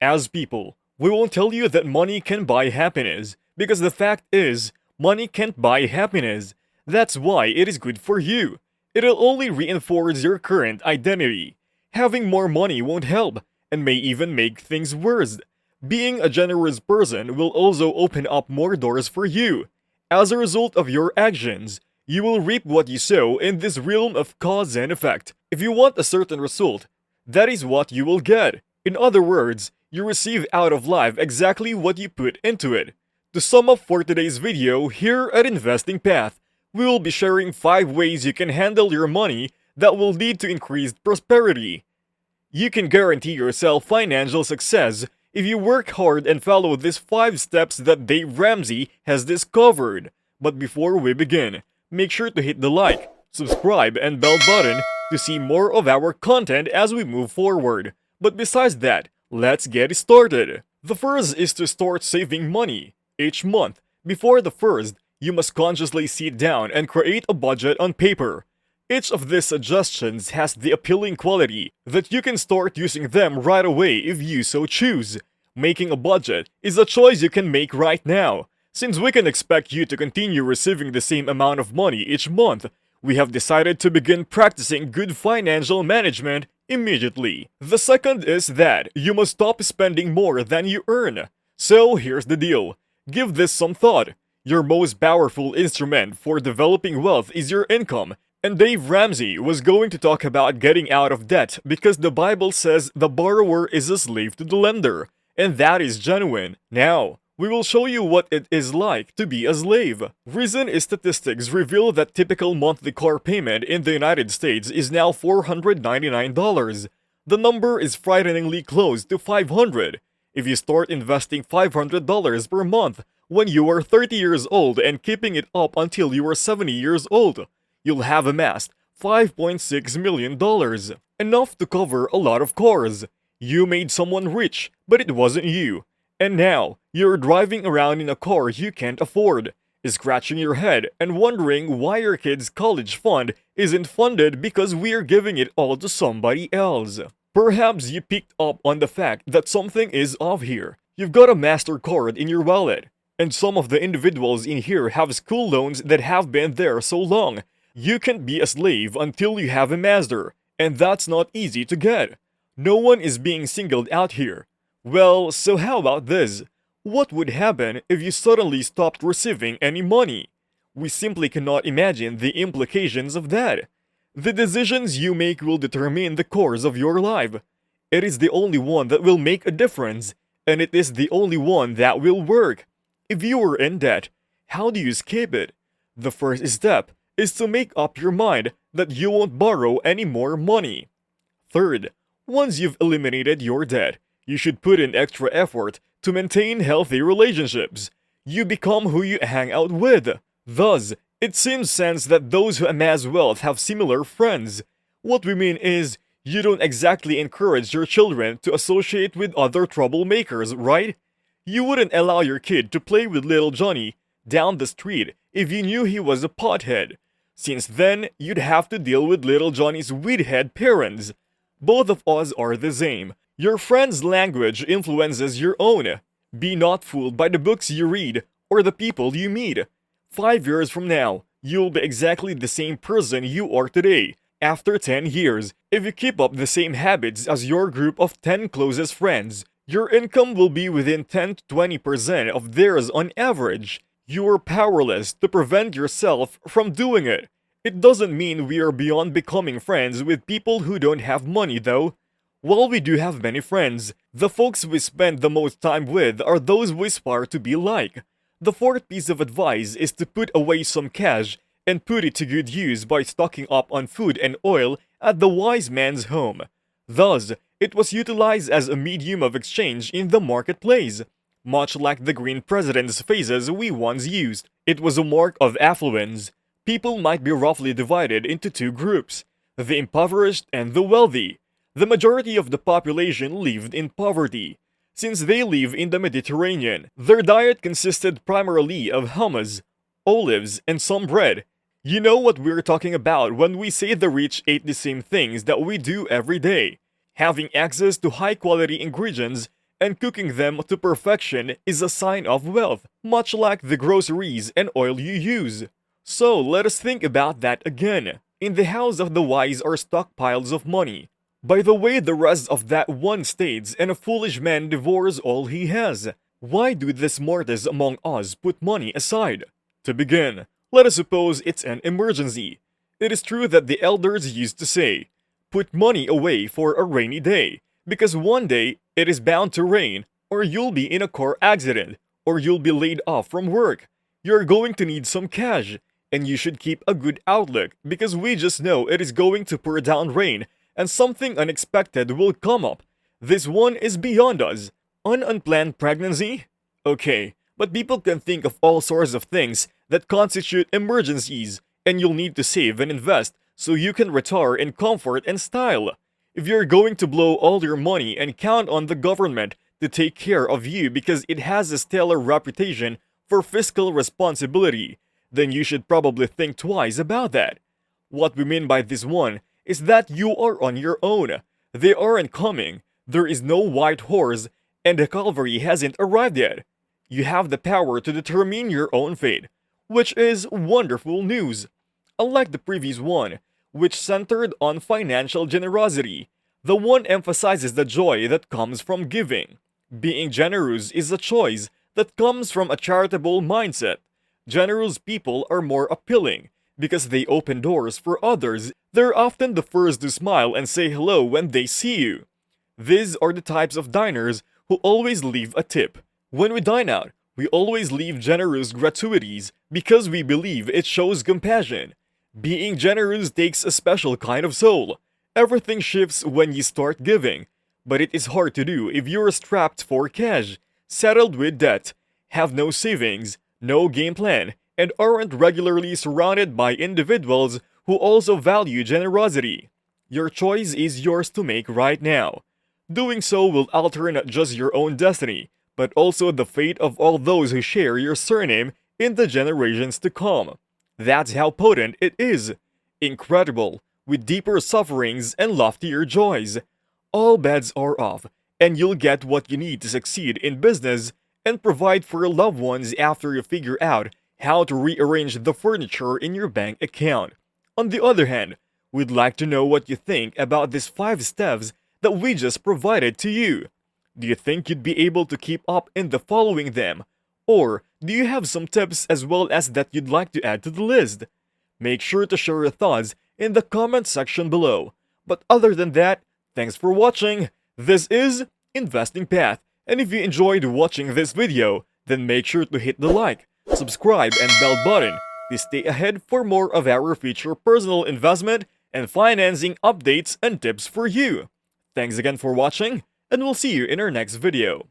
As people, we won't tell you that money can buy happiness, because the fact is, money can't buy happiness. That's why it is good for you. It'll only reinforce your current identity. Having more money won't help, and may even make things worse. Being a generous person will also open up more doors for you. As a result of your actions, you will reap what you sow in this realm of cause and effect. If you want a certain result, that is what you will get. In other words, you receive out of life exactly what you put into it. To sum up for today's video, here at Investing Path, we will be sharing 5 ways you can handle your money that will lead to increased prosperity. You can guarantee yourself financial success if you work hard and follow these 5 steps that Dave Ramsey has discovered. But before we begin, make sure to hit the like, subscribe, and bell button to see more of our content as we move forward. But besides that, let's get started. The first is to start saving money. Each month, before the first, you must consciously sit down and create a budget on paper. Each of these suggestions has the appealing quality that you can start using them right away if you so choose. Making a budget is a choice you can make right now. Since we can expect you to continue receiving the same amount of money each month, we have decided to begin practicing good financial management immediately. The second is that you must stop spending more than you earn. So here's the deal. Give this some thought. Your most powerful instrument for developing wealth is your income. And Dave Ramsey was going to talk about getting out of debt because the Bible says the borrower is a slave to the lender. And that is genuine. Now, we will show you what it is like to be a slave. Recent statistics reveal that typical monthly car payment in the United States is now $499. The number is frighteningly close to $500. If you start investing $500 per month when you are 30 years old and keeping it up until you are 70 years old, you'll have amassed $5.6 million. Enough to cover a lot of cars. You made someone rich, but it wasn't you. And now, you're driving around in a car you can't afford, scratching your head and wondering why your kid's college fund isn't funded because we're giving it all to somebody else. Perhaps you picked up on the fact that something is off here. You've got a MasterCard in your wallet, and some of the individuals in here have school loans that have been there so long. You can't be a slave until you have a master, and that's not easy to get. No one is being singled out here. Well, so how about this? What would happen if you suddenly stopped receiving any money? We simply cannot imagine the implications of that. The decisions you make will determine the course of your life. It is the only one that will make a difference, and it is the only one that will work. If you are in debt, how do you escape it? The first step is to make up your mind that you won't borrow any more money. Third, once you've eliminated your debt, you should put in extra effort to maintain healthy relationships. You become who you hang out with. Thus, it seems sense that those who amass wealth have similar friends. What we mean is, you don't exactly encourage your children to associate with other troublemakers, right? You wouldn't allow your kid to play with little Johnny down the street if you knew he was a pothead, since then you'd have to deal with little Johnny's weedhead parents. Both of us are the same. Your friend's language influences your own. Be not fooled by the books you read or the people you meet. 5 years from now, you'll be exactly the same person you are today. After 10 years, if you keep up the same habits as your group of 10 closest friends, your income will be within 10 to 20% of theirs on average. You are powerless to prevent yourself from doing it. It doesn't mean we are beyond becoming friends with people who don't have money though. While we do have many friends, the folks we spend the most time with are those we aspire to be like. The fourth piece of advice is to put away some cash and put it to good use by stocking up on food and oil at the wise man's home. Thus, it was utilized as a medium of exchange in the marketplace. Much like the green president's faces we once used, it was a mark of affluence. People might be roughly divided into 2 groups, the impoverished and the wealthy. The majority of the population lived in poverty. Since they live in the Mediterranean, their diet consisted primarily of hummus, olives, and some bread. You know what we're talking about when we say the rich ate the same things that we do every day. Having access to high-quality ingredients and cooking them to perfection is a sign of wealth, much like the groceries and oil you use. So let us think about that again. In the house of the wise are stockpiles of money. By the way the rest of that one states, and a foolish man devours all he has. Why do the smartest among us put money aside? To begin, let us suppose it's an emergency. It is true that the elders used to say, put money away for a rainy day, because one day it is bound to rain, or you'll be in a car accident, or you'll be laid off from work. You're going to need some cash, and you should keep a good outlook, because we just know it is going to pour down rain, and something unexpected will come up. This one is beyond us. An unplanned pregnancy? Okay, but people can think of all sorts of things that constitute emergencies, and you'll need to save and invest so you can retire in comfort and style. If you're going to blow all your money and count on the government to take care of you because it has a stellar reputation for fiscal responsibility, then you should probably think twice about that. What we mean by this one is that you are on your own. They aren't coming. There is no white horse, and the cavalry hasn't arrived yet. You have the power to determine your own fate, which is wonderful news. Unlike the previous one, which centered on financial generosity, the one emphasizes the joy that comes from giving. Being generous is a choice that comes from a charitable mindset. Generous people are more appealing because they open doors for others. They're often the first to smile and say hello when they see you. These are the types of diners who always leave a tip. When we dine out, we always leave generous gratuities because we believe it shows compassion. Being generous takes a special kind of soul. Everything shifts when you start giving, but it is hard to do if you're strapped for cash, settled with debt, have no savings, no game plan, and aren't regularly surrounded by individuals who also value generosity. Your choice is yours to make right now. Doing so will alter not just your own destiny, but also the fate of all those who share your surname in the generations to come. That's how potent it is. Incredible, with deeper sufferings and loftier joys. All bets are off, and you'll get what you need to succeed in business and provide for your loved ones after you figure out how to rearrange the furniture in your bank account. On the other hand, we'd like to know what you think about these 5 steps that we just provided to you. Do you think you'd be able to keep up in the following them? Or do you have some tips as well as that you'd like to add to the list? Make sure to share your thoughts in the comment section below. But other than that, thanks for watching. This is Investing Path. And if you enjoyed watching this video, then make sure to hit the like, subscribe, and bell button to stay ahead for more of our future personal investment and financing updates and tips for you. Thanks again for watching, and we'll see you in our next video.